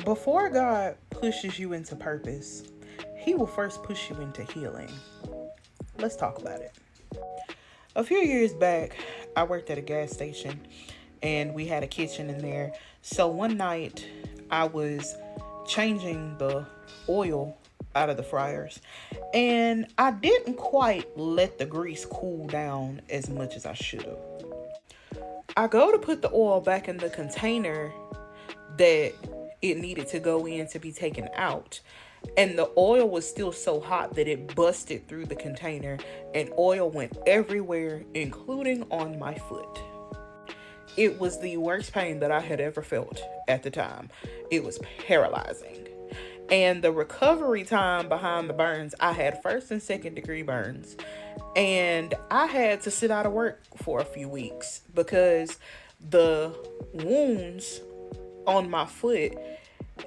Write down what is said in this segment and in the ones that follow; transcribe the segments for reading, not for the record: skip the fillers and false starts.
Before God pushes you into purpose, He will first push you into healing. Let's talk about it. A few years back, I worked at a gas station and we had a kitchen in there. So one night, I was changing the oil out of the fryers and I didn't quite let the grease cool down as much as I should have. I go to put the oil back in the container that it needed to go in to be taken out. And the oil was still so hot that it busted through the container and oil went everywhere, including on my foot. It was the worst pain that I had ever felt at the time. It was paralyzing. And the recovery time behind the burns, I had first and second degree burns. And I had to sit out of work for a few weeks because the wounds on my foot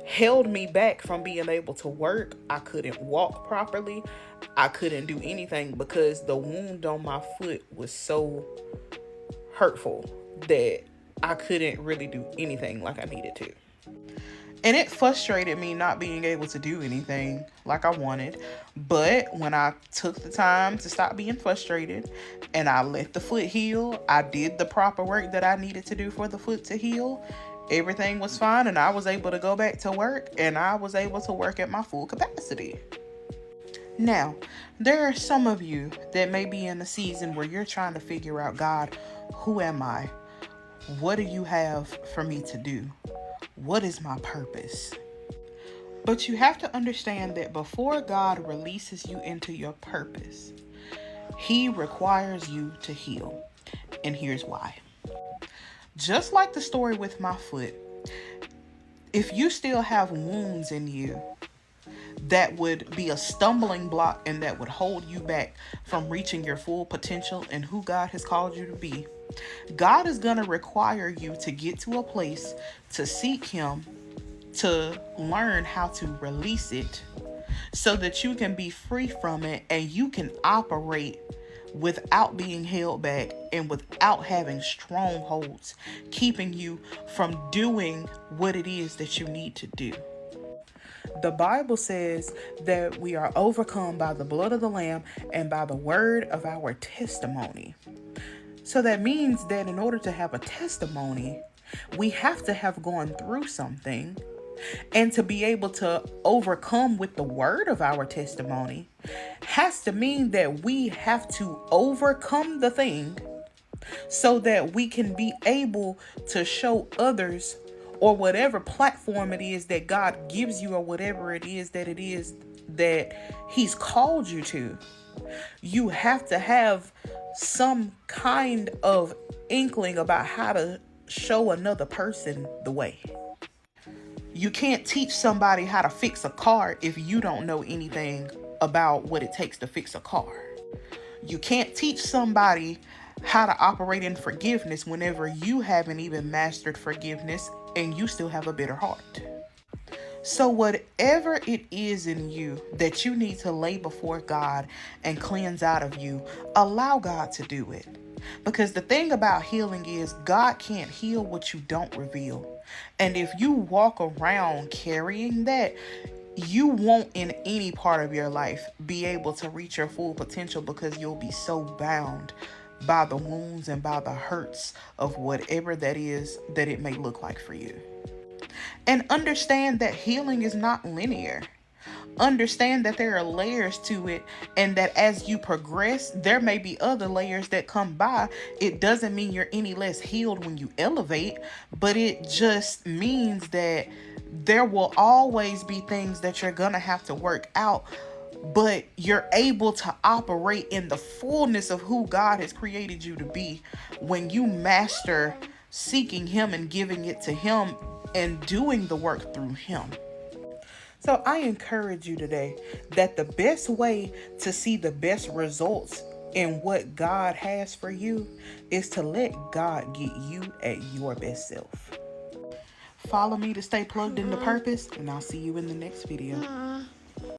held me back from being able to work. I couldn't walk properly. I couldn't do anything because the wound on my foot was so hurtful that I couldn't really do anything like I needed to. And it frustrated me not being able to do anything like I wanted. But when I took the time to stop being frustrated and I let the foot heal, I did the proper work that I needed to do for the foot to heal. Everything was fine and I was able to go back to work and I was able to work at my full capacity. Now, there are some of you that may be in a season where you're trying to figure out, God, who am I? What do you have for me to do? What is my purpose? But you have to understand that before God releases you into your purpose, He requires you to heal. And here's why. Just like the story with my foot, if you still have wounds in you that would be a stumbling block and that would hold you back from reaching your full potential and who God has called you to be, God is going to require you to get to a place to seek Him, to learn how to release it so that you can be free from it and you can operate without being held back and without having strongholds keeping you from doing what it is that you need to do. The Bible says that we are overcome by the blood of the Lamb and by the word of our testimony. So that means that in order to have a testimony, we have to have gone through something. And to be able to overcome with the word of our testimony has to mean that we have to overcome the thing so that we can be able to show others, or whatever platform it is that God gives you, or whatever it is that He's called you to. You have to have some kind of inkling about how to show another person the way. You can't teach somebody how to fix a car if you don't know anything about what it takes to fix a car. You can't teach somebody how to operate in forgiveness whenever you haven't even mastered forgiveness and you still have a bitter heart. So whatever it is in you that you need to lay before God and cleanse out of you, allow God to do it. Because the thing about healing is God can't heal what you don't reveal. And if you walk around carrying that, you won't in any part of your life be able to reach your full potential because you'll be so bound by the wounds and by the hurts of whatever that is that it may look like for you. And understand that healing is not linear. Understand that there are layers to it and that as you progress, there may be other layers that come by. It doesn't mean you're any less healed when you elevate, but it just means that there will always be things that you're going to have to work out, but you're able to operate in the fullness of who God has created you to be when you master seeking Him and giving it to Him and doing the work through Him. So I encourage you today that the best way to see the best results in what God has for you is to let God get you at your best self. Follow me to stay plugged into purpose, and I'll see you in the next video.